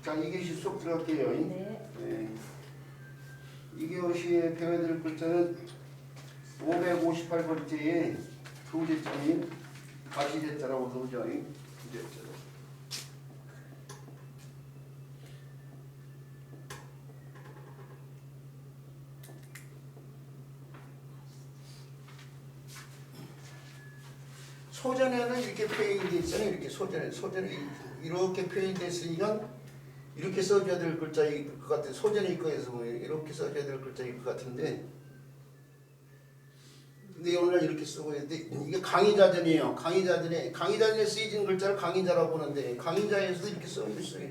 자, 이것이 수업 들어갈게요. 네. 네. 이것이 배워야 될 글자는 558번째에 두제자인 가시제자라고 그러죠. 두제자. 소전에는 이렇게 표현이 되어 있잖아요. 이렇게 소전에 이렇게 표현이 됐으니까 이렇게 써줘야 될 글자일 것 같아요. 소전에 있고해서 뭐 이렇게 써줘야 될 글자일 것 같은데, 근데 오늘 이렇게 쓰고 있는데 이게 강의자전이에요. 강의자전에 쓰여진 글자를 강의자라고 하는데 강의자에서도 이렇게 써 있어요.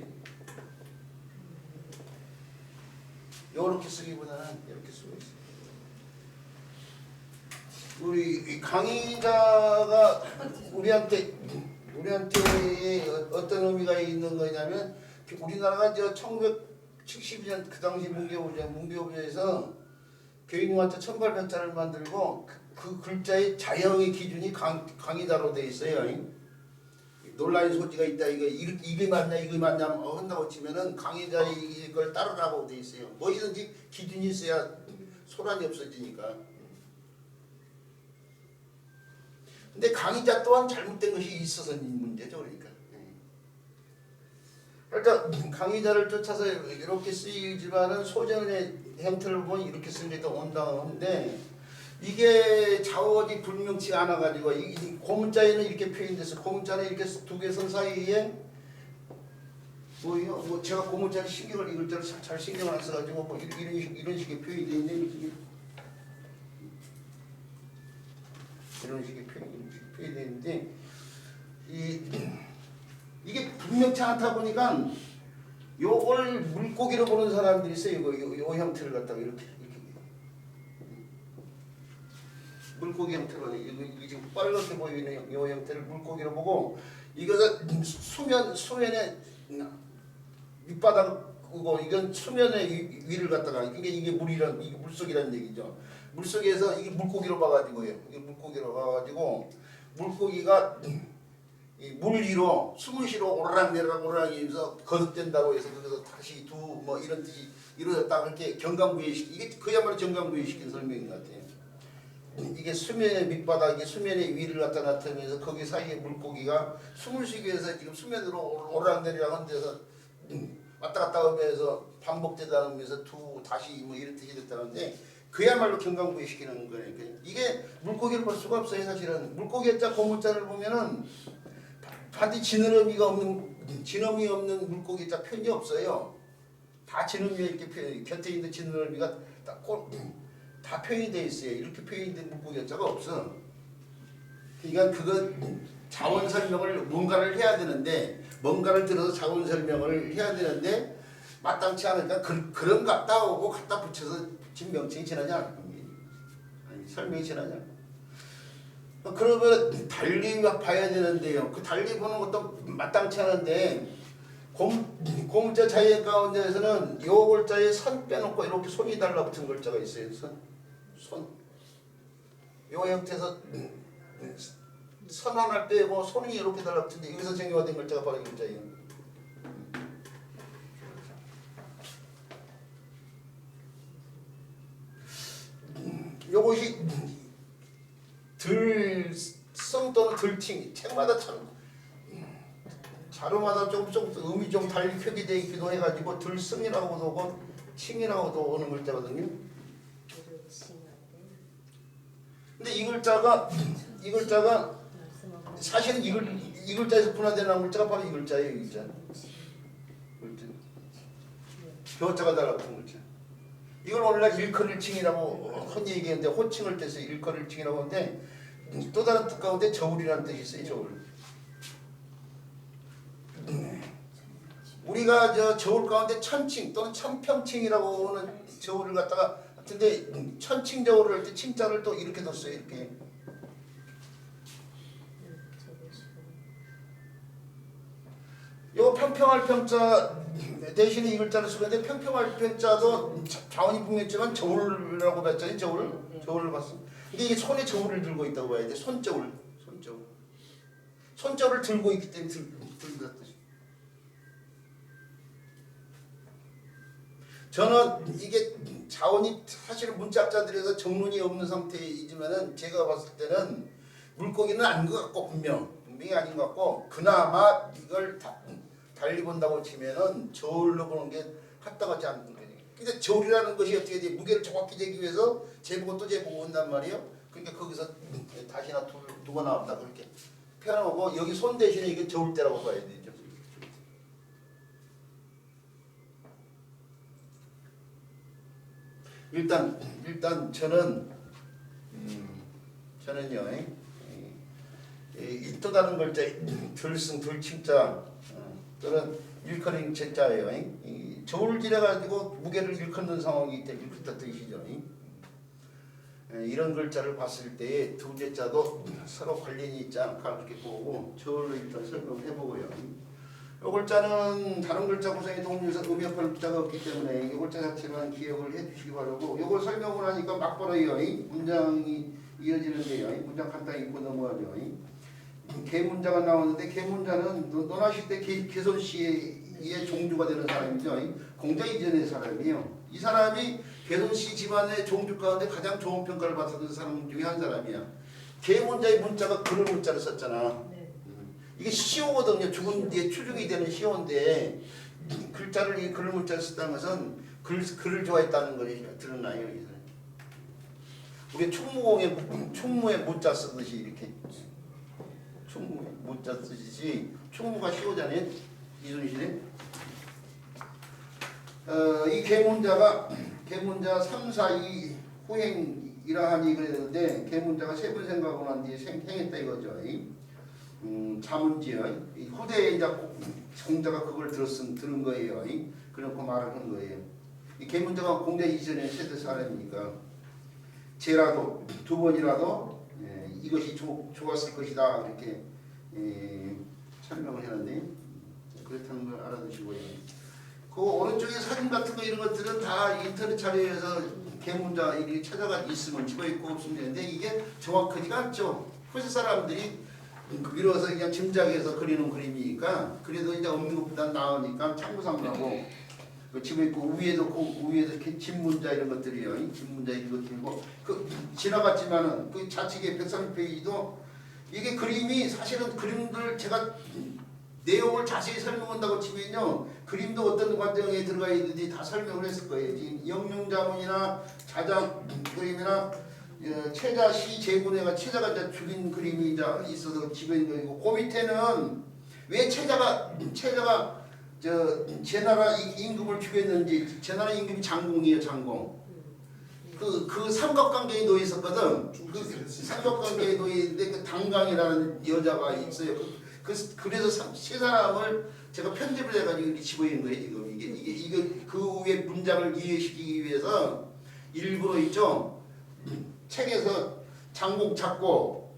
이렇게 쓰기보다는 이렇게 쓰고 있어요. 우리 강의자가 우리한테 어떤 의미가 있는 거냐면, 우리나라가 저 1970년 그 당시 문교부에서 교육용한테 1800자를 만들고 그 글자의 자형의 기준이 강의자로 돼 있어요. 논란의 소지가 있다. 이게 맞냐 이게 맞냐 한다고 치면은 강의자의 이걸 따르라고 돼 있어요. 무엇이든지 기준이 있어야 소란이 없어지니까. 근데 강의자 또한 잘못된 것이 있어서 문제죠. 그러니까 강의자를 쫓아서 이렇게 쓰이지만은 소전의 형태를 보면 이렇게 쓰기도 온당한데, 이게 자어지 불명치가 않아가지고 이 고문자에는 이렇게 표현돼서, 고문자는 이렇게 두 개 선 사이에 뭐 제가 고문자를 신경을 이 글자를 잘 신경을 안 써가지고 뭐 이런 식의 표현이 돼 있는데, 이런 식의 표현이 되는데 이게 분명치 않다 보니까 요걸 물고기로 보는 사람들이 있어요. 요 형태를 갖다가 이렇게 물고기 형태로, 이게 지금 빨갛게 보이는 요 형태를 물고기로 보고, 이것은 수면의 밑바닥이고 이건 수면의 위를 갖다가 이게 물이란, 이게 물속이라는 얘기죠. 물속에서 이게 물고기로 봐가지고요. 이게 물고기로 봐가지고 물고기가 이 물 위로 숨을 쉬러 오르락내리락 하면서 거듭된다고 해서 거기서 다시 뭐 이런 뜻이 이루어졌다, 그렇게 경강부회시키, 이게 그야말로 경강부회시킨 설명인 것 같아요. 이게 수면의 밑바닥이 수면의 위를 갖다 나타내면서 거기 사이에 물고기가 숨을 쉬기 위해서 지금 수면으로 오르락내리락 하는 데서 왔다 갔다 하면서 반복되다 하면서 다시 뭐 이런 뜻이 됐다는데, 그야말로 경강부회시키는 거니까 이게 물고기를 볼 수가 없어요. 사실은 물고기의 자 고문자를 보면은 반드시 진음이 없는 물고기 자 표현이 없어요. 다 진음이 이렇게 곁에 있는 진음이가 다 표현이 돼 있어요. 이렇게 표현이 된 물고기 자가 없어. 그러니까 그거 자원 설명을 뭔가를 해야 되는데, 뭔가를 들어서 자원 설명을 해야 되는데 마땅치 않으니까 그런 갖다 오고 갖다 붙여서 지금 명칭이 지나지 않을 겁니다. 아니, 설명이 지나지 않을. 그러면 달리 봐야 되는데요. 그 달리 보는 것도 마땅치 않은데, 고문자 자연 가운데에서는 요 글자에 선 빼놓고 이렇게 손이 달라붙은 글자가 있어요. 손. 요 형태에서 선 하나 빼고 손이 이렇게 달라붙은데, 여기서 정의화된 글자가 바로 이 글자예요. 요것이 들성 또는 들칭, 책마다 참 자료마다 좀 의미 좀 달리 표기되어 있기도 해가지고 들성이라고도 하고 칭이라고도 오는 글자거든요. 근데 이 글자가 사실은 이 글자에서 분화되는 글자가 바로 이 글자예요. 이 글자. 교자가 달라붙은 글자. 이걸 오늘날 일컬일칭이라고 흔히 얘기하는데, 호칭을 떼서 일컬일칭이라고 하는데, 또 다른 뜻 가운데 저울이라는 뜻이 있어요. 저울. 우리가 저 저울 가운데 천칭 또는 천평칭이라고 하는 저울을 갖다가 근데 천칭 저울을 할 때 칭자를 또 이렇게 뒀어요. 이렇게. 요 평평할 평자 대신에 이 글자를 쓰는데, 평평할 평자도 자원이 분명했지만 저울이라고 봤잖아요. 저울을 봤어. 근데 이게 손에 저울을 들고 있다고 봐야 돼. 손저울을 들고 있기 때문에 들고 있다. 저는 이게 자원이 사실은 문짝자들에서 정론이 없는 상태이지만은 제가 봤을 때는 물고기는 아닌 것 같고 분명히 아닌 것 같고 그나마 이걸 달리 본다고 치면은 저울로 보는 게 합당하지 않는 거예요. 근데 저울이라는 것이 어떻게 돼? 무게를 정확히 재기 위해서 재보고 또 재보고 온단 말이에요. 그러니까 거기서 다시나 두고 나온다 그렇게 표현하고 여기 손 대신에 이게 저울대라고 봐야 되죠. 일단 저는요 이 또 다른 글자 들승 들칭자 또는 일컬는 제자예요. 이 저울질해 가지고 무게를 일컫는 상황이 일컫다 뜻이죠. 이런 글자를 봤을 때 두 제자도 서로 관련이 있지 않을까 그렇게 보고 저울로 일단 설명을 해보고요. 이 글자는 다른 글자 구성의 동물에서 음역할 글자가 없기 때문에 이 글자 자체만 기억을 해주시기 바라고 이걸 설명을 하니까 막바로요 문장이 이어지는데요. 문장 간단히 읽고 넘어가죠. 개문자가 나오는데 개문자는 논하실 때 개손씨의 종주가 되는 사람이죠. 공자 이전의 사람이에요. 이 사람이 개손씨 집안의 종주 가운데 가장 좋은 평가를 받았던 사람 중에 한 사람이야. 개문자의 문자가 글을 문자를 썼잖아. 이게 시호거든요. 죽은 뒤에 추중이 되는 시호인데 글자를 이 글을 문자를 썼다는 것은 글을 좋아했다는 것이 드러나요. 우리 충무에 문자 쓰듯이 이렇게 충무에 문자 쓰듯이 충무가 시호잖아요. 이순신에 이 개문자 3, 4, 2 후행이라하니 그랬는데 개문자가 세 번 생각하고 난 뒤에 행했다 이거죠. 자문지요. 후대에 이제 공자가 그걸 들은 거예요. 그래놓고 말을 한 거예요. 이 개문자가 공자 이전에 세대 사람이니까 제라도 두 번이라도 이것이 좋았을 것이다 이렇게 설명을 해놨네. 그렇다는 걸 알아두시고요. 그 오른쪽에 사진 같은 거 이런 것들은 다 인터넷 자료에서 개문자 이렇게 찾아가 있으면 집어있고 없으면 되는데 이게 정확하지가 않죠. 후세 사람들이 위로서 그냥 짐작해서 그리는 그림이니까 그래도 이제 없는 것보다 나으니까 참고삼으라고 집어있고 위에도 집문자 이런 것들이요. 집문자 이런 것들이고 그 지나갔지만은 그 좌측에 130페이지도 이게 그림이 사실은 그림들 제가 내용을 자세히 설명한다고 치면요 그림도 어떤 과정에 들어가 있는지 다 설명을 했을 거예요. 지금 영룡자문이나 자작 그림이나 최자 시 제군회가 최자가 이제 죽인 그림이 이제 있어서 집어있는 거이고 그 밑에는 왜 최자가 제나라 임금을 죽였는지 제나라 임금이 장공이에요. 장공. 그 삼각관계에 놓여 있었거든. 그 삼각관계에 놓여 있는데 그 당강이라는 여자가 있어요. 그래서 세 사람을 제가 편집을 해가지고 이렇게 집어있는 거예요. 지금 이게 그 위에 문장을 이해시키기 위해서 일부러 있죠. 책에서 장공 찾고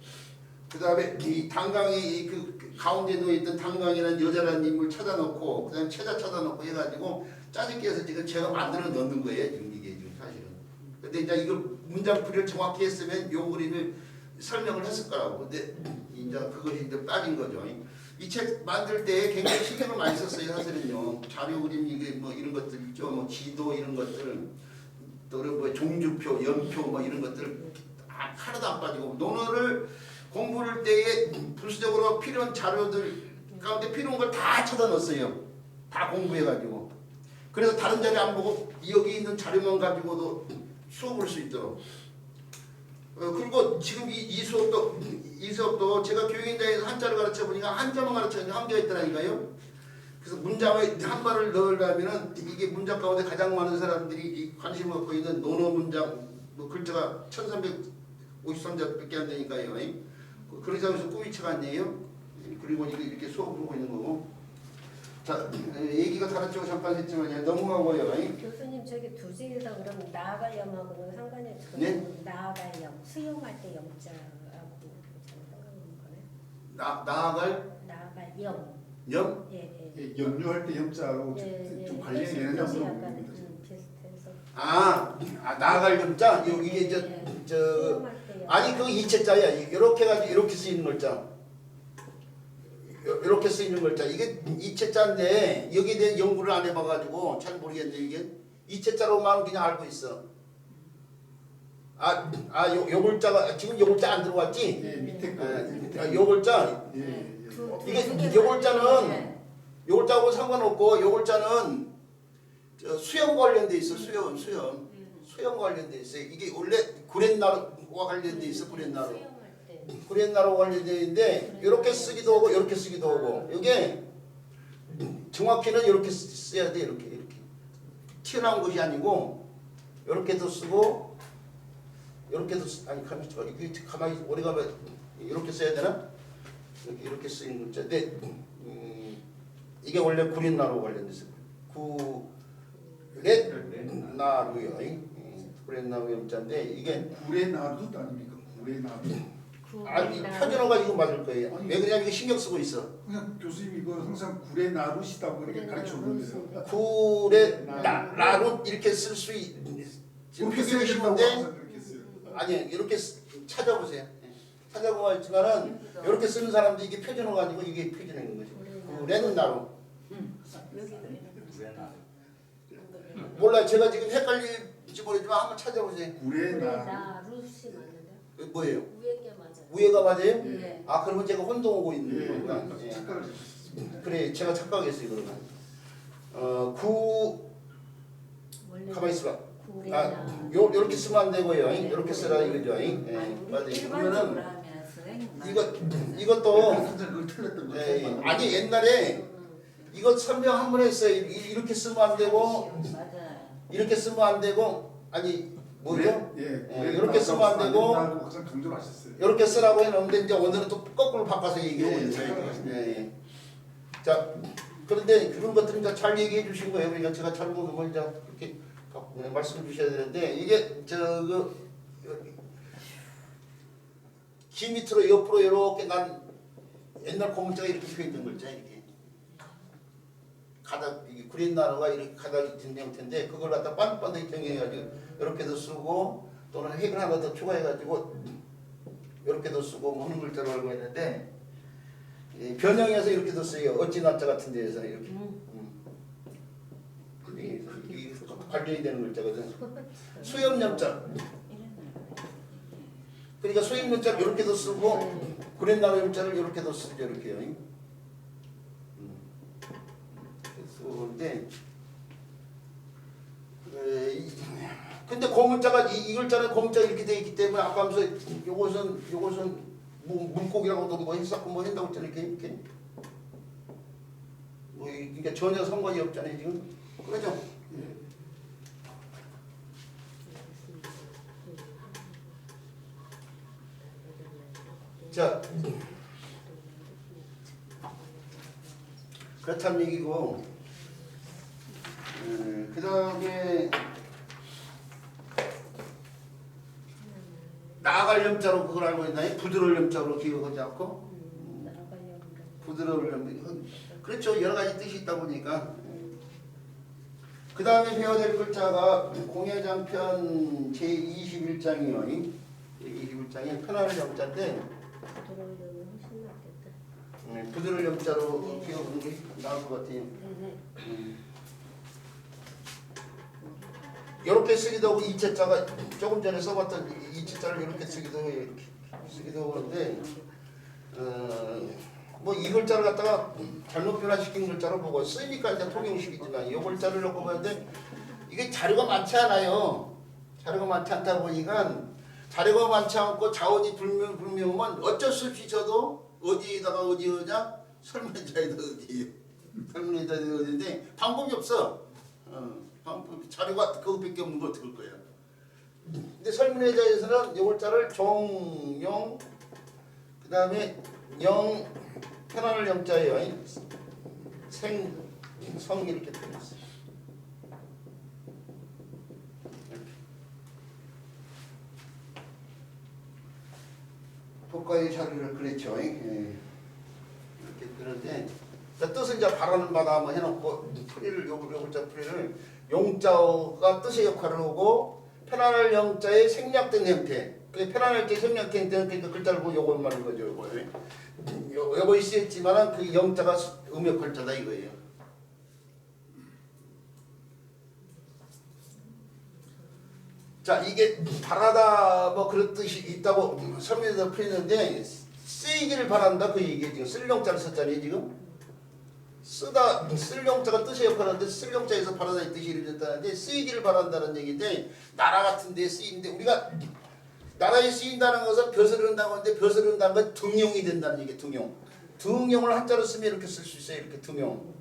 그 다음에 이 당강이 그 가운데 놓여 있던 당강이라는 여자라는 인물 찾아놓고 그다음 최자 찾아놓고 해가지고 짜집기 해서 지금 제가 만들어 넣는 거예요. 지금 이게 지금 사실은. 근데 이제 이거 문장풀이를 정확히 했으면 요 그림을 설명을 했을 거라고. 근데 이제 그것이 이제 빠진 거죠. 이 책 만들 때 굉장히 신경을 많이 썼어요. 사실은요. 자료 그림 이게 뭐 이런 것들 있죠. 뭐 지도 이런 것들 또 뭐 종주표, 연표 뭐 이런 것들 하나도 안 빠지고 논어를 공부할 때에 부수적으로 필요한 자료들 가운데 필요한 걸 다 찾아 넣었어요. 다 공부해가지고. 그래서 다른 자료 안 보고 여기 있는 자료만 가지고도 수업을 할 수 있도록. 그리고 지금 이 수업도 제가 교육인자에서 한자를 가르쳐 보니까 한자만 가르쳐는 한계가 있더라니까요. 그래서 문장에 한 발을 넣으려면은 이게 문장 가운데 가장 많은 사람들이 관심을 갖고 있는 논어 문장 뭐 글자가 1353자밖에 안 되니까요. 그래서 여기서 꾸미책 아니에요. 그리고 이렇게 수업을 하고 있는 거고. 자, 얘기가 다른 잠깐 했지만 넘어가고요. 교수님 저기 두지에서 그럼 나아갈 염하고는 상관이 없어요. 네? 나아갈 염, 수용할 때 염자하고 상관없는 거네. 나아갈 염. 염? 예. 염료할 때 염자하고 좀 관련이 되느냐고 물어봅니다. 비슷해서. 나아갈 염자? 이게 수용할 때 염. 아니 그 이체자야. 이렇게 가지고 이렇게 쓰이는 글자. 이렇게 쓰이는 글자. 이게 이체자인데 여기에 대한 연구를 안 해봐가지고 잘 모르겠는데 이체자로만 그냥 알고 있어. 요 글자가 지금 요 글자 안 들어왔지? 예, 밑에 거. 요 글자 예. 이게 요 글자는 요 글자하고 상관없고 요 글자는 수염 관련돼 있어. 수염 관련돼 있어. 이게 원래 구렛나루와 관련돼 있어. 구렛나루. 수영할 때. 구렛나루 관련돼 있는데 이렇게 쓰기도 하고 이렇게 쓰기도 하고 이게 정확히는 이렇게 써야 돼. 이렇게 튀어나온 것이 아니고 이렇게도 쓰고 이렇게도 아니 가만히 오래 가면 이렇게 써야 되나? 이렇게 쓰이는 글자인데 이게 원래 구렛나루 관련돼서 구렛나루요. 구렛나루 염자인데 이게 구레나루도 아닙니까? 구레나루. 아니 표준어가 이거 맞을 거예요. 왜 그러냐면 이거 신경 쓰고 있어. 그냥 교수님 이거 항상 구레나루시다고 이렇게 가르쳐 오는데요. 구렛나루 이렇게 쓸 수 지금 그렇게 써야 표기가 된다고 쉬운데 항상 그렇게 써요. 아니 이렇게 찾아보세요. 찾아보면 있지만은 이렇게 쓰는 사람도 이게 표준어가 아니고 이게 표준어인 거죠. 구렛나루. 몰라 제가 지금 헷갈릴지 모르지만 한번 찾아보세요. 구레나루. 루시 맞는데? 뭐예요? 위에 게 맞아요. 위에가 맞아요? 네. 그러면 제가 혼동하고 있는 예, 거구나. 예. 착각을 하셨습니다. 그래 제가 착각했어요 그러면. 원래 가만히 있어봐. 구레나. 요렇게 쓰면 안 되고요. 요렇게 쓰라 이거죠. 예, 맞아요. 일반적으로 그러면은 하면 선생님 이것도 항상 그걸 틀렸던 거. 예, 아니 옛날에 이거 설명 한 번 했어요. 이렇게 쓰면 안 되고 맞아요. 이렇게 쓰면 안 되고 아니 뭐죠? 예, 이렇게 쓰면 안 되고 항상 강조를 하셨어요. 이렇게 쓰라고 했는데 이제 오늘은 또 거꾸로 바꿔서 얘기하고 예, 있어요. 예. 예. 자 그런데 그런 것들은 이제 잘 얘기해 주신 거예요. 그러니까 제가 잘 모르면 이제 이렇게 말씀 주셔야 되는데 이게 기 밑으로 옆으로 이렇게 난 옛날 고문자가 이렇게 펴 있는 글자 이렇게 가닥 이게 구렛나루가 이렇게 가닥이 든 형태인데 그걸 갖다 빤빤하게 정해가지고 이렇게도 쓰고 또는 핵을 하나 더 추가해가지고 이렇게도 쓰고 뭐 하는 글자로 알고 있는데 변형해서 이렇게도 써요. 어찌나자 같은 데에서 이렇게 이게 관련이 되는 글자거든. 수염염자. 그러니까 수염염자를 이렇게도 쓰고 구렛나루 염자를 이렇게도 쓰죠. 이렇게요. 그런데 근데 고문자가 이 글자는 고문자가 이렇게 되어 있기 때문에 아까 하면서 요것은 물고기라고도 뭐 했었고 뭐 한다고 했잖아요. 이렇게 뭐 그러니까 전혀 상관이 없잖아요 지금. 그렇죠? 자 그렇다는 얘기고 그 다음에 나갈 염자로 그걸 알고 있나요? 부드러울 염자로 기억하지 않고 부드러울 염자 그렇죠. 여러 가지 뜻이 있다 보니까 그 다음에 배워야 될 글자가 공예장편 제21장이요. 21장에 편안한 염자인데 들어오려면 훨씬 낫겠다. 부드러울 염자로 기억하는 게 나을 것 같아요. 네네. 이렇게 쓰기도 하고 이체자가 조금 전에 써봤던 이체자를 이렇게 쓰기도 해요. 이렇게 쓰기도 하는데 뭐 이 글자를 갖다가 잘못 변화시킨 글자로 보고 쓰니까 이제 통용식이지만 이 글자를 놓고 보는데 이게 자료가 많지 않아요. 자료가 많지 않다 보니까 자료가 많지 않고 자원이 불명하면 어쩔 수 없이 저도 어디에다가 어디냐 설문자에다 어디에요. 설문자에다 어디인데 방법이 없어. 자료가 그것밖에 없는 거 어떡할 거야. 근데 설문회자에서는 요 글자를 종용 그 다음에 영 편안을 영자예요. 생성 이렇게 표현했어요. 독가의 자료를 그랬죠. 이렇게 그런데 뜻은 이제 바라는 바다 한번 해놓고 풀이를 요 글자 풀이를 용자가 뜻의 역할을 하고 편안할 영자의 생략된 형태. 그 편안할 때 생략된 형태는 그러니까 글자를 보고 요걸 말하는 거죠. 요거 있었지만은 그 영자가 음역 글자다 이거예요. 자 이게 바라다 뭐 그런 뜻이 있다고 설명해서 풀리는데 쓰이기를 바란다 그 얘기예요. 지금 쓸 용자를 썼잖아요. 지금 쓰다 쓸 용자가 뜻의 역할을 하는데 쓸 용자에서 바라다의 뜻이 이루어졌다는데 쓰이기를 바란다는 얘기인데 나라 같은 데 쓰이는데 우리가 나라에 쓰인다는 것은 벼슬을 한다고 하는데 벼슬을 한다는 건 등용이 된다는 얘기예요. 등용을 한자로 쓰면 이렇게 쓸 수 있어요. 이렇게 등용.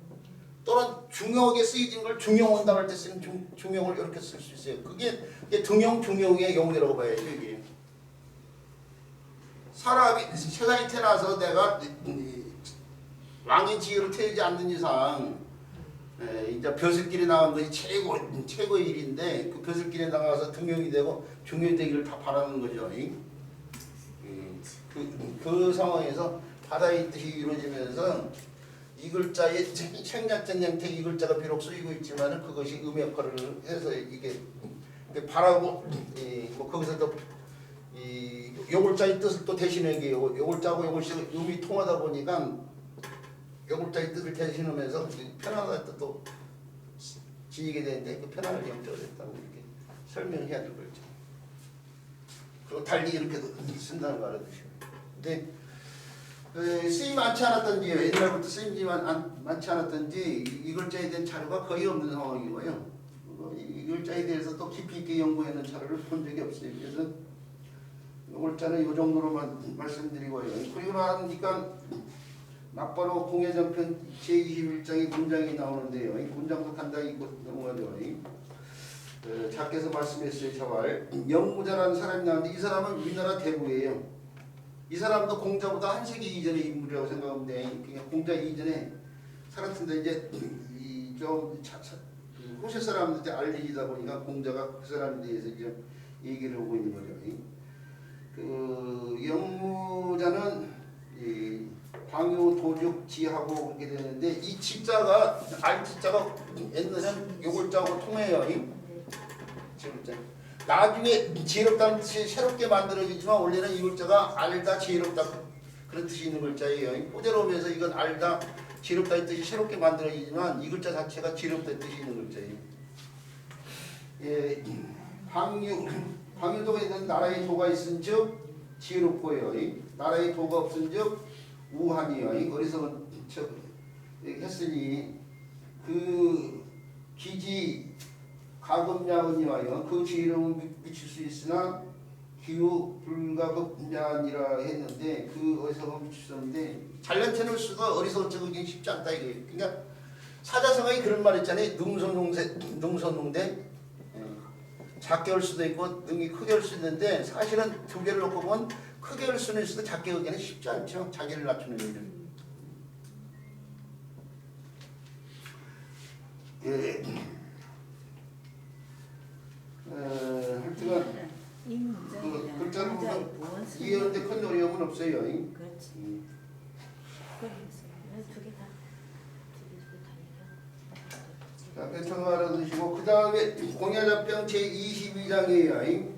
또는 중용에 쓰이는 걸 중용한다고 할 때 쓰는 중용을 이렇게 쓸 수 있어요. 그게 등용 중용의 용이라고 봐야죠. 이게 사람이 세상에 태어나서 내가 왕의 지위로 태어나지 않는 이상 이제 벼슬길에 나간 것이 최고의 일인데 그 벼슬길에 나가서 등용이 되고 중용이 되기를 다 바라는 거죠. 그 상황에서 바다의 뜻이 이루어지면서 이 글자의 생략된 형태의 이 글자가 비록 쓰이고 있지만 그것이 음의 역할을 해서 이게 바라고 뭐 거기서 또 요 글자의 뜻을 또 대신하게 요 글자하고 요 글자 음이 통하다 보니까 요 글자의 뜻을 대신하면서 편안한 뜻도 지니게 되는데 그 편안한 영적을 했다고 이렇게 설명해야 될 거죠. 그리고 달리 이렇게 쓴다는 거 알아두시고. 근데 쓰임 많지 않았던지요. 옛날부터 쓰임이 많지 않았던지 이 글자에 대한 자료가 거의 없는 상황이고요. 이 글자에 대해서 또 깊이 있게 연구하는 자료를 본 적이 없어요. 그래서 이 글자는 이 정도로만 말씀드리고요. 그리고 나니까 막바로 공예전편 제21장의 군장이 나오는데요. 이 군장도 간단히 넘어가죠. 작게서 말씀했어요. 자왈 영무자라는 사람이 나왔는데 이 사람은 우리나라 대부예요. 이 사람도 공자보다 한 세기 이전의 인물이라고 생각하면 돼. 그러니까 공자 이전에 살았는데 이제 좀 호세 사람들한테 알려지다 보니까 공자가 그 사람에 대해서 이제 얘기를 하고 있는 거죠. 그 영무자는 광유 도죽 지하고 그렇게 되는데 이 지자가 알지자가 옛날에는 요글자하고 통해요. 지글자. 나중에 지혜롭다는 뜻이 새롭게 만들어지지만 원래는 이 글자가 알다 지혜롭다 그런 뜻이 있는 글자예요. 호재로움에서 이건 알다 지혜롭다의 뜻이 새롭게 만들어지지만 이 글자 자체가 지혜롭다의 뜻이 있는 글자예요. 광유도에 있는 나라의 도가 있은즉 지혜롭고요. 나라의 도가 없은즉 우한이요. 어리석은 척 했으니 그 기지 가급야은이와요. 그 지혜로움을 미칠 수 있으나 기후 불가급야니라 했는데 그 어리석음을 미칠 수 없는데 잘난체를 쓰고 어리석은 척하기 쉽지 않다 이거예요. 그러니까 사자성어에 그런 말 있잖아요. 능선능대 작게 할 수도 있고 능이 크게 할 수 있는데 사실은 두 개를 놓고 보면 크게 할 수는 있어도 작게 하기는 쉽지 않죠. 자기를 낮추는 일은. 하여튼간 그 글자를 보면 이해하는데 큰 어려움은 없어요. 그렇지. 자, 배청을 알아두시고 그 다음에 공야자병 제22장이에요.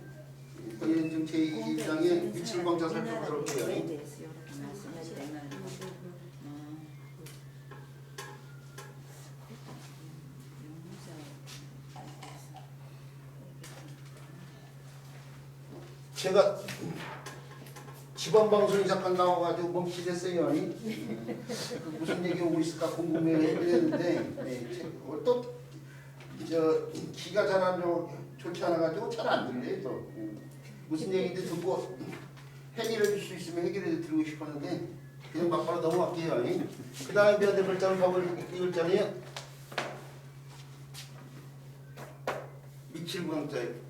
공야자병 제22장에 미칠광자 살펴보도록 해요. 제가 지방방송에 잠깐 나와가지고 멈칫했어요. 무슨 얘기 오고 있을까 궁금해했는데 또 귀가 잘 안 좋지 않아가지고 잘 안 들려요. 또 무슨 얘기인지 듣고 해결해 줄 수 있으면 해결해 드리고 싶었는데 그냥 막바로 넘어갈게요. 그 다음에 배워야 될 글자를 바로 읽을 자리에 미칠광자예요.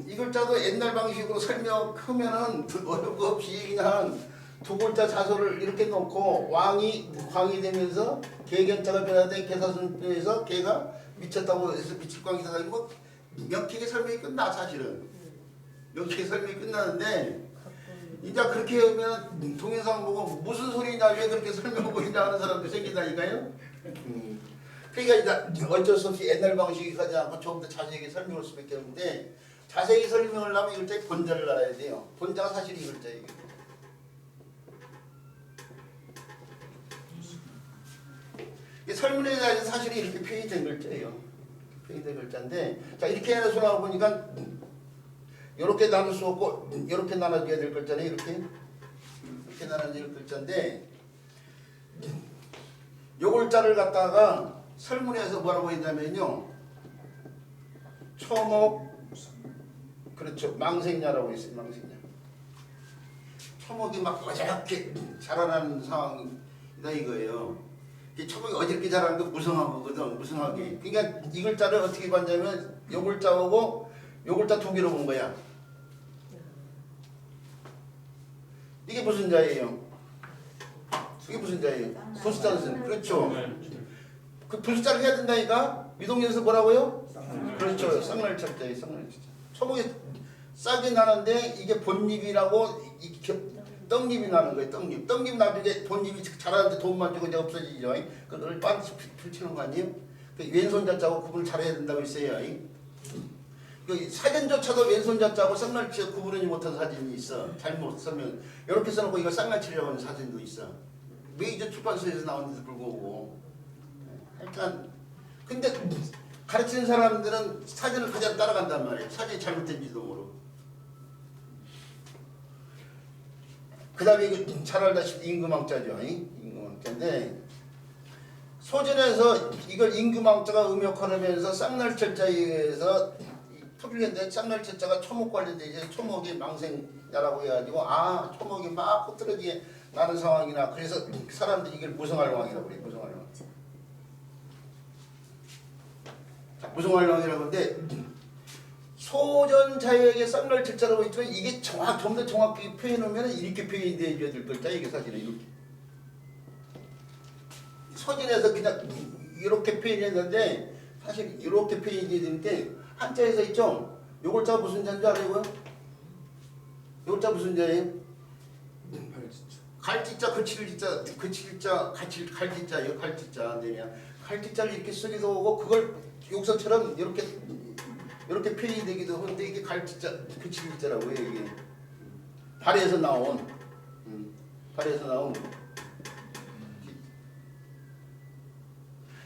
이 글자도 옛날 방식으로 설명하면은 어려운 거 없이 그냥 두 글자 자소를 이렇게 놓고 왕이 광이 되면서 개견자가 변화된 개사순에서 개가 미쳤다고 해서 미칠광이 돼가지고 명쾌하게 설명이 끝나. 사실은 명쾌하게 설명이 끝나는데 이제 그렇게 하면 동영상 보고 무슨 소리냐 왜 그렇게 설명하고 있냐 하는 사람도 생긴다니까요. 그러니까 이제 어쩔 수 없이 옛날 방식이 가지 않고 조금 더 자세하게 설명할 수밖에 없는데 자세히 설명을 하면 이 글자의 본자를 알아야 돼요. 본자가 사실 이 글자예요. 이 설문에 대해서 사실 이렇게 표현된 글자예요. 표현된 글자인데, 자 이렇게 해서 나와 보니까 이렇게 나눌 수 없고 이렇게 나눠줘야 될 글자네. 이렇게 나눠줘야 될 글자인데, 요 글자를 갖다가 설문에서 뭐라고 했냐면요, 초목, 그렇죠, 망생냐라고 했어요. 망생냐. 초목이 막 어저께 자라나는 상황이다 이거예요. 이 초목이 어저께 자라는 게 무성한 거거든. 무성하게. 그러니까 이 글자를 어떻게 봤냐면 요 글자하고 요 글자 두 개로 본 거야. 이게 무슨 자예요? 이게 무슨 자예요? 부숫자는. 그렇죠. 그 부숫자를 해야 된다니까. 미동에서 뭐라고요? 그렇죠. 쌍날철자예요. 쌍날철자. 초목이 싹이 나는데 이게 본잎이라고 떡잎이 나는 거예요. 떡잎. 떡잎 나중에 본잎이 자라는데 돈만 주고 이제 없어지죠. 그걸 반드시 펼치는 거 아니에요? 그 왼손자자고 구분을 잘해야 된다고 했어요. 그 사진조차도 왼손자자고 쌍날치 구분하지 못한 사진이 있어. 잘못 쓰면 이렇게 써놓고 이거 쌍날치라고 하는 사진도 있어. 메이저 출판사에서 나오는데도 불구하고. 일단 근데 가르치는 사람들은 사진을 그대로 따라간단 말이에요. 사진이 잘못된지도 모르고. 그 다음에 이거 잘 알다시피 임금왕자죠. 임금왕자인데 소전에서 이걸 임금왕자가 음역하면서 쌍날철자에 의해서 풀리는데, 쌍날철자가 초목 관련돼 이제 초목이 망생야라고 해가지고 초목이 막 흐트러지게 나는 상황이나, 그래서 사람들이 이걸 무성할 왕이라고 그래요. 무성할 왕. 자, 무성할 왕이라고 하는데 소전자에게 쌍날철자라고 있지만 이게 좀 더 정확히 표현하면 이렇게 표현이 되어야 될 글자. 이게 사실은 이렇게 서진에서 그냥 이렇게 표현했는데 사실 이렇게 표현이 돼야 되는데 한자에서 있죠. 요 글자가 무슨 자인지 알아요? 요 글자 무슨 자예요? 갈지자, 그칠자, 갈지자예요. 갈지자. 갈지자를 이렇게 쓰기도 하고 그걸 욕서처럼 이렇게 표현이 되기도 하는데 이게 갈지자, 그칠자라고 해요. 이게 발에서 나온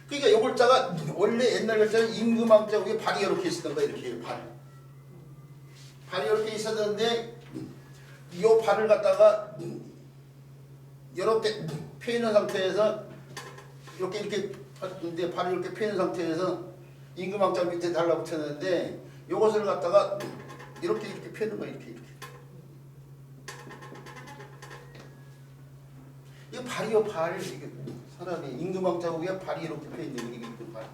그러니까 요 글자가 원래 옛날 글자는 임금왕자 위에 발이 이렇게 있었던 거야. 이렇게 발이 이렇게 있었는데 요 발을 갖다가 이렇게 펴있는 상태에서 이렇게 발을 이렇게 펴있는 상태에서 임금왕자 밑에 달라붙였는데 요것을 갖다가 이렇게 펴는 거야. 이렇게 이게 발이요. 발. 이게 사람이 임금왕자 위에 발이 이렇게 펴있는 이게 발.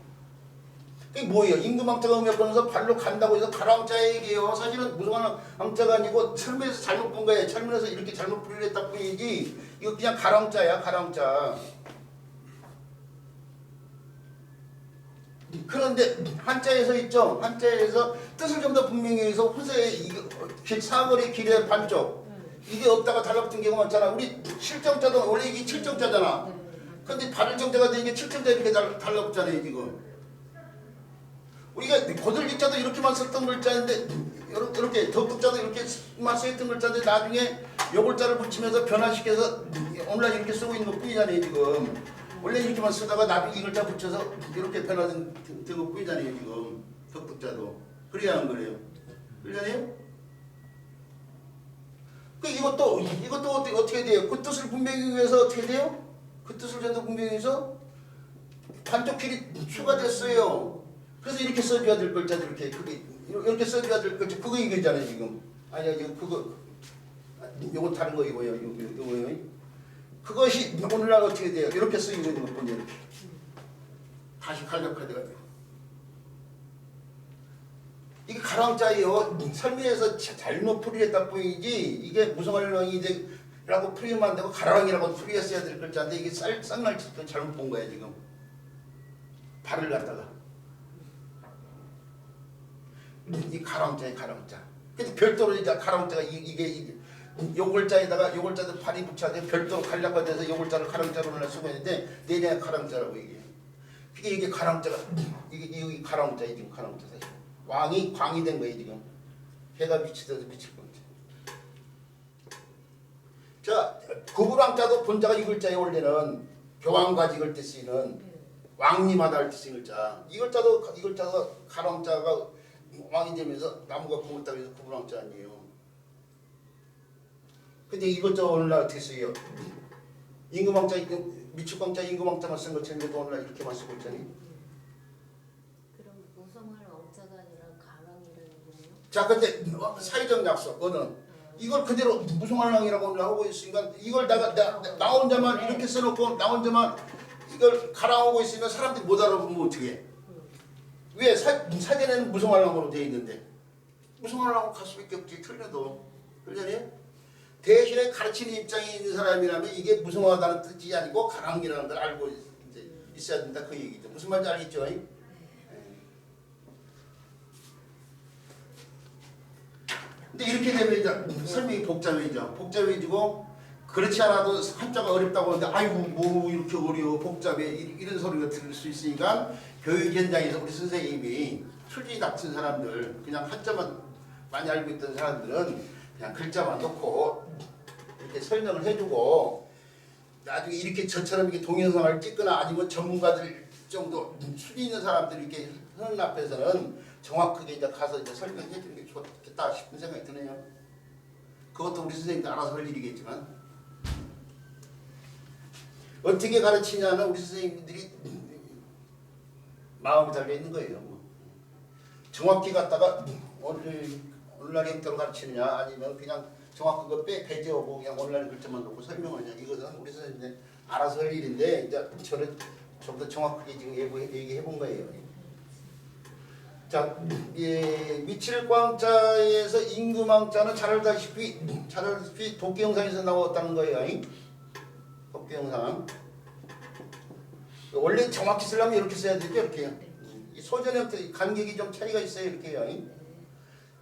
그게 뭐예요? 임금왕자가 음역하면서 발로 간다고 해서 가랑자의 얘기예요. 사실은 무성한 왕자가 아니고 철문에서 잘못 본 거예요. 철문에서 이렇게 잘못 풀렸다 뿐이지 이거 그냥 가랑자야. 가랑자. 그런데 한자에서 있죠. 한자에서 뜻을 좀 더 분명히 해서 후세에 사거리 길의 반쪽 이게 없다가 달라붙은 경우가 많잖아. 우리 칠정자도 원래 이게 칠정자잖아. 근데 발정자가 된 게 칠정자 이렇게 달라붙잖아요. 지금 우리가 고들기자도 이렇게만 썼던 글자인데 이렇게 덕극자도 이렇게만 써있던 글자인데 나중에 요 글자를 붙이면서 변화시켜서 오늘날 이렇게 쓰고 있는 것 뿐이잖아요. 지금 원래 이렇게만 쓰다가 나중에 이 글자 붙여서 이렇게 변화된 것 뿐이잖아요. 지금 덕극자도 그래야 하는 거예요. 그러잖아요. 그 이것도 어떻게 돼요? 그 뜻을 분명히 위해서 어떻게 돼요? 그 뜻을 좀 더 분명히 해서 반쪽 길이 추가됐어요. 그래서 이렇게 써줘야 될 글자들 이렇게 써줘야 될 글자 그거 이거잖아요. 지금 아니야 지금 그거 요거 다른 거 이거예요. 요거요. 그것이 오늘날 어떻게 돼요? 이렇게 쓰이고 있는 것뿐이에요. 이렇게 다시 간략화돼가지고 이게 가랑자예요. 설명에서 잘못 풀이했다 뿐이지 이게 무성할 왕이라고 풀이하면 안 되고 가랑이라고 풀이했어야 될 글자인데 이게 쌍날치도 잘못 본 거야 지금. 발을 갖다가 이 가랑자에 가랑자. 근데 별도로 이제 가랑자가 이게 요 글자에다가 요 글자도 발이 붙여야 돼. 별도로 간략화돼서 요 글자를 가랑자로 쓰고 있는데 내내 가랑자라고 얘기해. 그게 이게 가랑자가 이게 가랑자 지금 가랑자 사실. 왕이 광이 된 거예요 지금. 해가 비치듯이 비칠 겁니다. 자 구불왕자도 본자가 이 글자에 원래는 교황과직을 때 쓰이는 왕림하다 할 때 쓴 글자. 이 글자도 가랑자가 왕이 되면서 나무가 구웠다고 해서 구부랑자 아니에요. 근데 이 글자 오늘날 어떻게 써요? 임금왕자, 미축왕자 임금왕자만 쓴 것처럼 오늘날 이렇게만 쓰고 있잖아요. 그럼 무성할 왕자가 아니라 가랑이라는 거예요? 자, 근데 사회적 약속어는 이걸 그대로 무성한왕이라고 오늘 하고 있으니까 이걸 나 혼자만 이렇게 써놓고 나 혼자만 이걸 가랑하고 있으면 사람들이 못 알아보면 어떻게 해? 왜 사전에는 무성한왕으로 되어 있는데 무성한왕으로 갈 수밖에 없지. 틀려도 그러잖아요. 대신에 가르치는 입장에 있는 사람이라면 이게 무성하다는 뜻이 아니고 가랑이라는 걸 알고 이제 있어야 된다 그 얘기죠. 무슨 말인지 알겠죠? 근데 이렇게 되면 이제 설명이 복잡해지고 그렇지 않아도 한자가 어렵다고 하는데 아이고 뭐 이렇게 어려워 복잡해 이런 소리가 들을 수 있으니까 교육 현장에서 우리 선생님이 출신이 같은 사람들 그냥 한자만 많이 알고 있던 사람들은 그냥 글자만 놓고 이렇게 설명을 해주고 나중에 이렇게 저처럼 이렇게 동영상을 찍거나 아니면 전문가들 정도 수준 있는 사람들이 이렇게 하는 앞에서는 정확하게 이제 가서 이제 설명해 주는 게 좋겠다 싶은 생각이 드네요. 그것도 우리 선생님도 알아서 할 일이겠지만 어떻게 가르치냐는 우리 선생님들이 마음이 달려 있는 거예요. 정확히 갖다가 오늘날 형태로 가르치느냐 아니면 그냥 정확한 거 배제하고 그냥 오늘날 글자만 놓고 설명하느냐 이것은 우리 선생님들 알아서 할 일인데 이제 저는 좀 더 정확하게 지금 얘기해 본 거예요. 자, 미칠광자에서 임금왕자는 잘 알다시피 도끼영상에서 나왔다는 거예요. 도끼영상. 원래 정확히 쓰려면 이렇게 써야 되죠. 이렇게요. 이 소전 형태 간격이 좀 차이가 있어요. 이렇게요.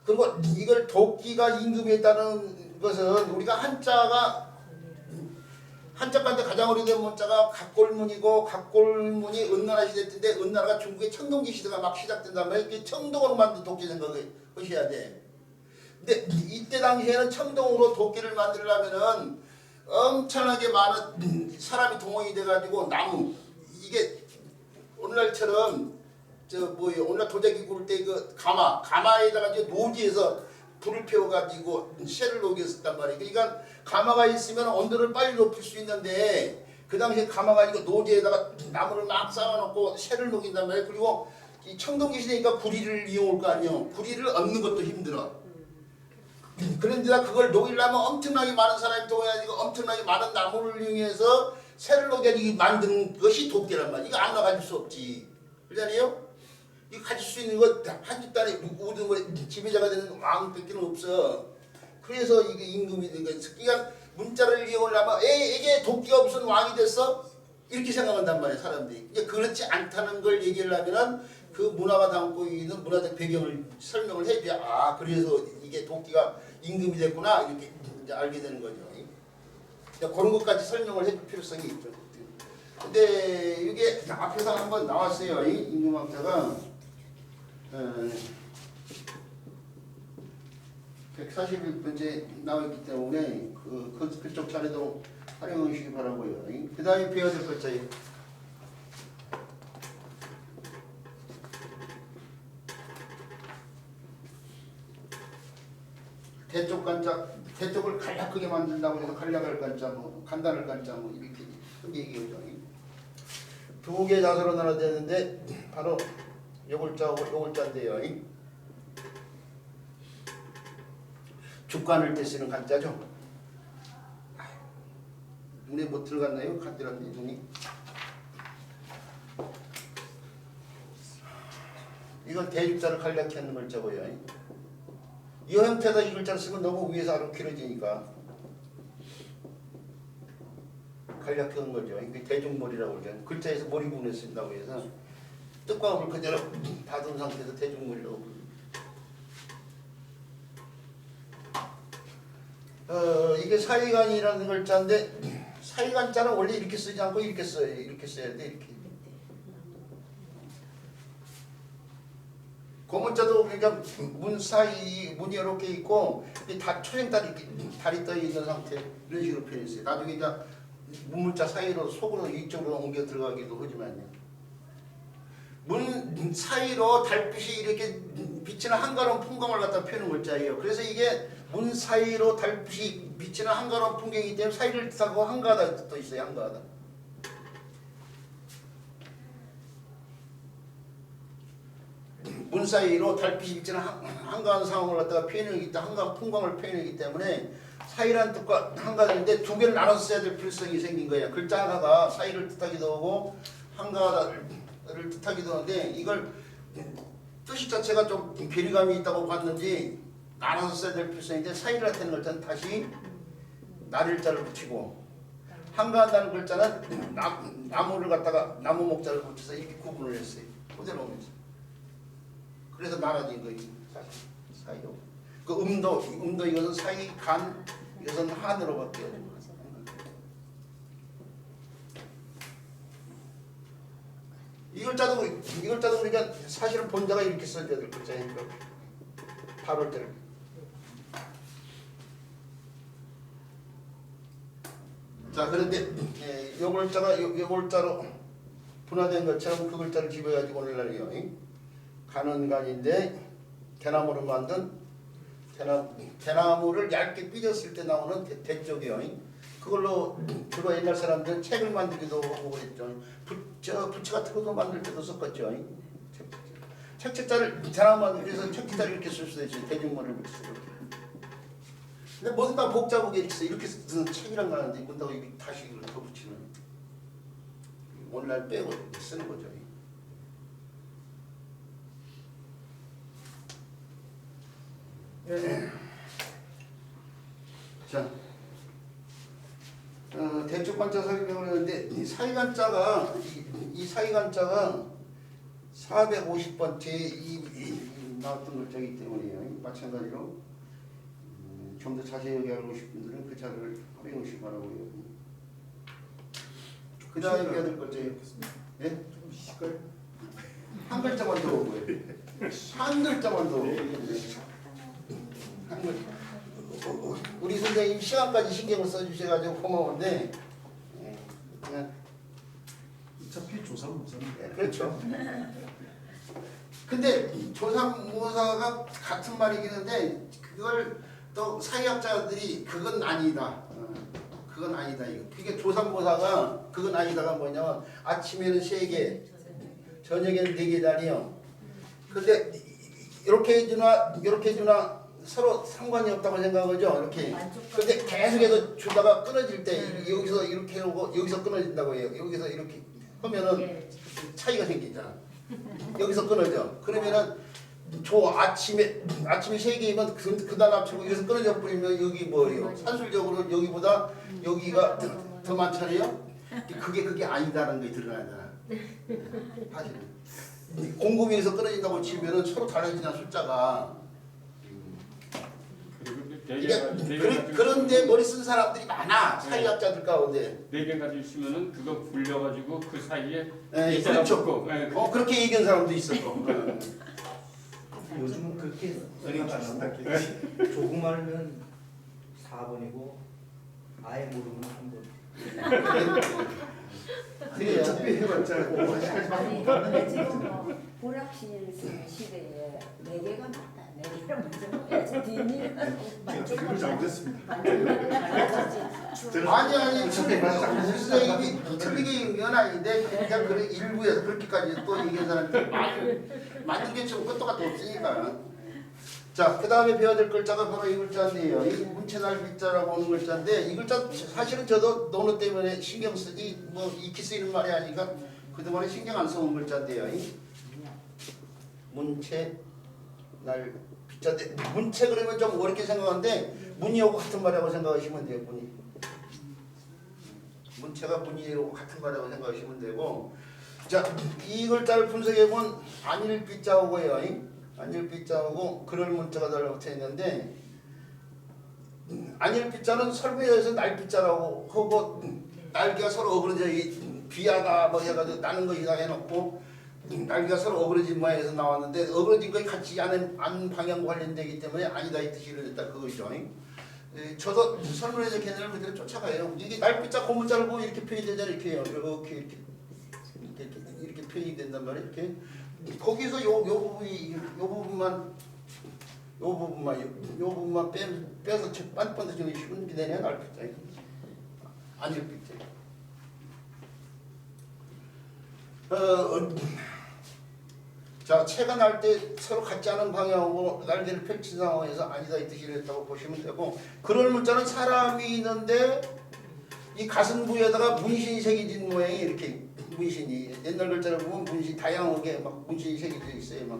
그리고 이걸 도끼가 임금했다는 것은 우리가 한자가인데 가장 오래된 문자가 각골문이고 각골문이 은나라 시대 때인데 은나라가 중국의 청동기 시대가 막 시작된단 말이에요. 청동으로 만든 도끼 생각을 하셔야 돼. 근데 이때 당시에는 청동으로 도끼를 만들려면은 엄청나게 많은 사람이 동원이 돼가지고 나무 이게 오늘날처럼 오늘날 도자기 구울 때 그 가마에다가 이제 노지에서 불을 피워가지고 쇠를 녹였었단 말이에요. 그러니까 가마가 있으면 온도를 빨리 높일 수 있는데 그 당시에 가마가 아니고 노지에다가 나무를 막 쌓아놓고 쇠를 녹인단 말이에요. 그리고 이 청동기 시대니까 구리를 이용할 거 아니에요. 구리를 얻는 것도 힘들어. 그런데다 그걸 녹이려면 엄청나게 많은 사람이 동원해가지고 엄청나게 많은 나무를 이용해서 쇠를 녹여가지고 만든 것이 도끼란 말이에요. 이거 아무나 가질 수 없지. 그러잖아요. 이 가질 수 있는 것 한 집단에 모든 지배자가 되는 왕밖에 없어. 그래서 이게 임금이 된 거야. 그러니까 문자를 이용하려면 이게 도끼가 무슨 왕이 됐어? 이렇게 생각한단 말이야 사람들이. 이제 그렇지 않다는 걸 얘기하려면은 그 문화가 담고 있는 문화적 배경을 설명을 해줘야 그래서 이게 도끼가 임금이 됐구나 이렇게 이제 알게 되는 거죠. 그런 것까지 설명을 해줄 필요성이 있죠. 근데 이게 앞에서 한번 나왔어요. 이 임금왕자가 141번째 나왔기 때문에 그쪽 자리도 활용하시기 바라고요. 그 다음에 배워야 될 글자예요. 대쪽 간자, 대쪽을 간략하게 만든다고 해서 간략할 간자, 간단할 간자 이렇게 얘기하죠. 두 개 자서로 나눠야 되는데 바로 요글자하고 요글자인데요. 죽간을 때 쓰는 간자죠. 눈에 못 들어갔나요? 간지럽네 눈이. 이건 대죽자를 간략히 하는 글자고요. 이 형태에다 이 글자를 쓰면 너무 위에서 아래로 길어지니까 간략히 하는 거죠. 이게 대중몰이라고 그러죠. 글자에서 몰이 부분에 쓴다고 해서 뜻과음을 그대로 닫은 상태에서 대중몰이라고 부릅니다. 이게 사이간이라는 글자인데 사이간자는 원래 이렇게 쓰지 않고 이렇게 써요. 이렇게 써야 돼. 이렇게. 고문자도 그러니까 문 사이 문이 이렇게 있고 다 초생달이 이렇게 달이 떠 있는 상태 이런 식으로 표현했어요. 나중에 이제 문문자 사이로 속으로 이쪽으로 옮겨 들어가기도 하지만요. 문 사이로 달빛이 이렇게 비치는 한가로운 풍광을 갖다 펴는 글자예요. 그래서 이게 문 사이로 달빛이 비치는 한가로운 풍경이기 때문에 사이를 뜻하고 한가하다 뜻도 있어요. 한가하다. 문 사이로 달빛이 비치는 한가한 상황을 갖다가 표현하기 때문에 한가한 풍광을 표현하기 때문에 사이란 뜻과 한가한인데 두 개를 나눠서 써야 될 필요성이 생긴 거예요. 글자 하나가 사이를 뜻하기도 하고 한가하다를 뜻하기도 하는데 이걸 뜻이 자체가 좀 괴리감이 있다고 봤는지 나눠서 써야 될 필요성인데 사이를 나타내는 글자는 다시 날일자를 붙이고 한가하다는 글자는 나무를 갖다가 나무 목자를 붙여서 이렇게 구분을 했어요. 그대로 오면서. 그래서 나눠진 거예요. 사이로. 그 음도 이것은 사이, 간 이것은 한으로 바뀌어요. 이 글자도 우리가 사실은 본자가 이렇게 써줘야 될 글자니까 바로 때를. 자 그런데 이 글자가 이 글자로 분화된 것처럼 그 글자를 집어가지고 오늘날이요. 가는 간인데 대나무로 만든 대나무를 얇게 삐졌을 때 나오는 대쪽이요. 그걸로 주로 옛날 사람들은 책을 만들기도 하고 그랬죠. 부채 같은 것도 만들 때도 썼겠죠. 책자를 대나무 만들기 위해서 책자를 이렇게 쓸 수도 있어요. 대중문을 붙여서. 근데 뭐든 다 복잡하게 이렇게 쓰는 책이란 거 하는데 이건 다시 이걸 더 붙이는 오늘날 빼고 쓰는 거죠. 자, 대쪽 관자 설명을 하는데 이 사이간자가 이 사이간자가 450번째 이 나왔던 글자이기 때문이에요. 마찬가지로 좀 더 자세하게 알고 싶은 분들은 그 자를 활용해 주시기 바라고요. 그 다음에 해야 될 글자예요. 예? 좀 시끌. 한 글자만 더 오고요. 한 글자만 더 오고요. 우리 선생님 시간까지 신경을 써주셔가지고 고마운데 그냥 어차피 조삼모사. 그렇죠. 근데 조삼모사가 같은 말이긴 한데 그걸 또 사회학자들이 그건 아니다. 그건 아니다 이거. 그게 조삼모사가 그건 아니다가 뭐냐면 아침에는 3개, 저녁에는 4개잖아요. 근데 이렇게 해주나 서로 상관이 없다고 생각하죠. 이렇게. 근데 계속해서 주다가 끊어질 때 여기서 이렇게 오고 여기서 끊어진다고 해요. 여기서 이렇게 하면은 차이가 생기잖아. 여기서 끊어져. 그러면은 아침에 3개이면 그다음 합치고 여기서 끊어져 버리면 여기 뭐예요? 산술적으로 여기보다 여기가 더 많잖아요. 그게 아니다라는 게 드러나잖아. 사실은 공급에서 끊어진다고 치면은 서로 달라지나 숫자가. 그런데 머리 쓴 사람들이 많아. 사회학자들 가운데. 4개 가지고 있으면은 그거 굴려가지고 그 사이에 네, 글자가 그렇죠. 붙고, 그렇게 얘기한 사람도 있었고. 요즘은 그렇게 생각하는데 조금말면 4번이고 아예 모르면 3번. 어차피 해봤자 5번까지밖에 근데 지금 뭐 불확실 시대에 4개가 맞다. 4개가 맞아. 뒷일은 비교 잘못했습니다. 아니 선생님이 틀리게 얘기한 건 아닌데 그냥 그래 일부에서 그렇게까지 또 얘기한 사람들이 맞추게 치면 끝도 같도 없으니까. 자, 그 다음에 배워야 될 글자가 바로 이 글자인데요. 이 문체날비자라고 하는 글자인데 이 글자 사실은 저도 논어 때문에 신경 쓰지 뭐 익히 쓰이는 말이 아니니까 그동안에 신경 안 써온 글자인데요. 이 문체날비자인데 문체 그러면 좀 어렵게 생각하는데 문이하고 같은 말이라고 생각하시면 돼요. 문체가 문이하고 같은 말이라고 생각하시면 되고, 자, 이 글자를 분석해보면 안일비자오고요. 안일비자하고 그럴 문자가 달라붙어 있는데 안일비자는 설명에서 날비자라고 하고 날개가 서로 어그러져 비하다 뭐 해가지고 나는 거 이상 해놓고 날개가 서로 어그러진 모양에서 나왔는데 어그러진 거에 같이 안 방향 관련되기 때문에 아니다 이 뜻이 이루어졌다 그거죠. 저도 설문에서 걔네를 그대로 쫓아가요. 이게 날비자 고문자를 보면 이렇게 표현되잖아요. 이렇게 해요. 이렇게 표현이 된단 말이에요. 이렇게 거기서 요 부분만 빼서 빤빤히 저기 흉내내야 날 필자. 안일 필자. 자, 채가 날 때 서로 같지 않은 방향으로 날개를 펼친 상황에서 아니다 이 뜻이 됐다고 보시면 되고, 그럴 문자는 사람이 있는데 이 가슴 부에다가 문신이 새겨진 모양이 이렇게 문신이 옛날 글자를 보면 문신 다양하게 막 문신이 새겨져 있어요. 막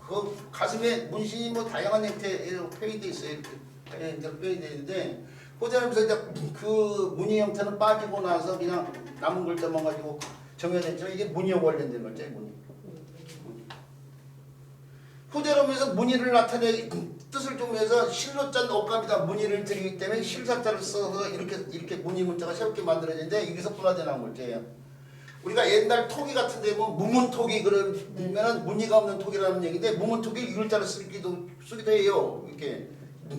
그 가슴에 문신이 뭐 다양한 형태로 표현돼 있어요. 이렇게 다양한 형태로 표현돼 있는데 호전하면서 이제 그 무늬 형태는 빠지고 나서 그냥 남은 글자만 가지고 정해냈죠. 이게 무늬와 관련된 글자예요. 무늬. 호전하면서 무늬를 나타내 뜻을 좀 해서 실로 짠 옷감에다 무늬를 드리기 때문에 실사자를 써서 이렇게 무늬 문자가 새롭게 만들어지는데 여기서 분화돼 나온 글자예요. 우리가 옛날 토기 같은 데 보면 무문토기 그러면은 무늬가 없는 토기라는 얘기인데 무문토기 이 글자를 쓰기도 해요. 이렇게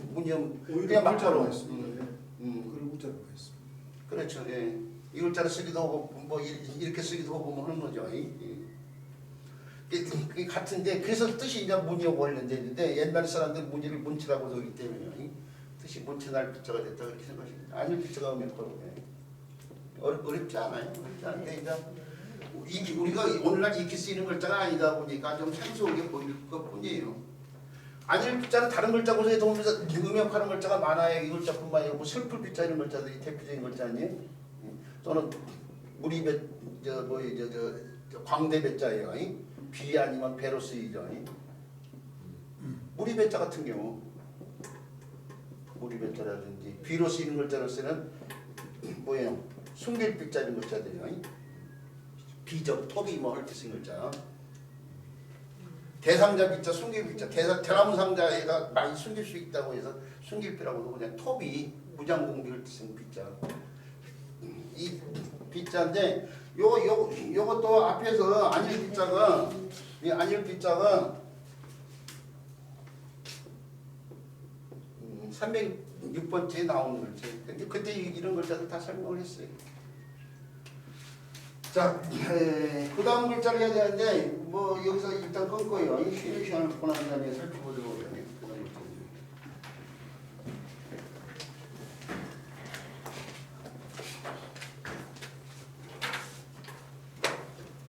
무늬 오히려 그냥 막 문자로 걸어. 했습니다. 그걸 문자로 했습니다. 그렇죠. 예. 이 글자를 쓰기도 하고 뭐 이렇게 쓰기도 하고 뭐 하는 거죠. 그게 같은데 그래서 뜻이 이제 문이하고 관련돼 있는데 옛날 사람들 문의를 문치라고 하기 때문에 뜻이 문치날 빛자가 됐다 그렇게 생각하십니다. 아니면 빛자가 음역하고 어렵지 않아요. 어렵지 않은데 이제 우리가 오늘날 익히 쓰이는 글자가 아니다 보니까 좀 생소하게 보일 것뿐이에요. 아닐 빛자는 다른 글자 구성에 도움돼서 음역하는 글자가 많아요. 이 글자뿐만 아니고 뭐 슬플 빛자 이런 글자들이 대표적인 글자 아니에요? 또는 무리배 저 광대 배자예요. 비 아니면 배로 쓰이죠. 무리배자 같은 경우 무리배자라든지 비로 쓰이는 글자로 쓰는 뭐예요? 숨길빛자 이런 글자들이요. 비적 톱이 뭐 할 때 쓰는 글자. 대상자 빛자 숨길빛자 대나무 상자에가 많이 숨길 수 있다고 해서 숨길비라고도 그냥 톱이 무장공비를 쓰는 빛자. 이 빛자인데 요것도 앞에서 안일 빛자가 이 안일 빛자가 306번째에 나오는 글자. 근데 그때 이런 글자들 다 설명을 했어요. 자, 그 다음 글자를 해야 되는데 뭐 여기서 일단 끊고요. 이 쉬는 시간을 보낸 다음에 살펴보도록